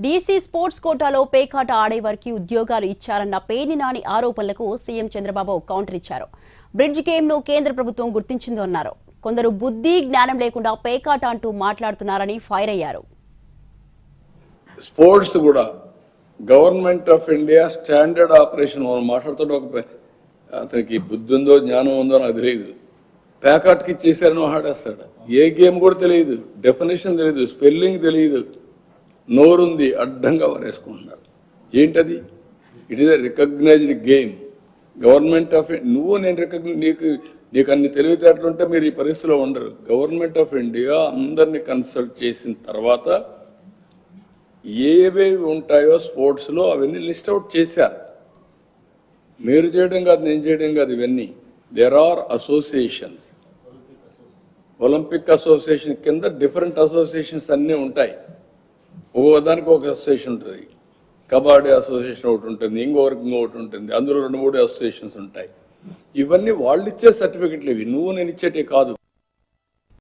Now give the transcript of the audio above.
DC sports కోటాలో పేకాట ఆడేవారికి ఉద్యోగాలు ఇచ్చారన్న పేర్ని నాని ఆరోపణలకు సీఎం చంద్రబాబు కౌంటర్ ఇచ్చారు. బ్రిడ్జ్ గేమ్ను కేంద్ర ప్రభుత్వం గుర్తించిందో అన్నారు. కొందరు బుద్ధి జ్ఞానం లేకుండా పేకాట అంటూ మాట్లాడుతున్నారని ఫైర్ అయ్యారు. స్పోర్ట్స్ కూడా government of India standard operation మనం మాట్లాడుతుంటే అతనికి బుద్ధి ఉందో జ్ఞానం ఉందో నాకు తెలియదు. పేకాట్కి ఇచ్చేసారని మాట్లాడేస్తాడు. ఏ గేమ్ కూడా తెలియదు, డెఫినేషన్ తెలియదు, స్పెల్లింగ్ తెలియదు, నోరుంది అడ్డంగా వారేసుకుంటున్నారు. ఏంటది? It is a recognised game. Government of నువ్వు నేను నీకు అన్ని తెలివితేటలుంటే మీరు ఈ పరిస్థితిలో ఉండరు. గవర్నమెంట్ ఆఫ్ ఇండియా అందరినీ కన్సల్ట్ చేసిన తర్వాత ఏవేవి ఉంటాయో స్పోర్ట్స్లో అవన్నీ లిస్ట్ అవుట్ చేశారు. మీరు చేయడం కాదు, నేను చేయడం కాదు. ఇవన్నీ there are associations. Olympic association కింద డిఫరెంట్ అసోసియేషన్స్ అన్నీ ఉంటాయి. ఒక్కొక్కదానికి ఒక అసోసియేషన్ ఉంటుంది. కబడ్డీ అసోసియేషన్ ఒకటి ఉంటుంది, ఇంకొకటి ఉంటుంది. అందులో 2-3 అసోసియేషన్స్ ఉంటాయి. ఇవన్నీ వాళ్ళు ఇచ్చే సర్టిఫికెట్లు ఇవి, నువ్వు నేను ఇచ్చేటే కాదు.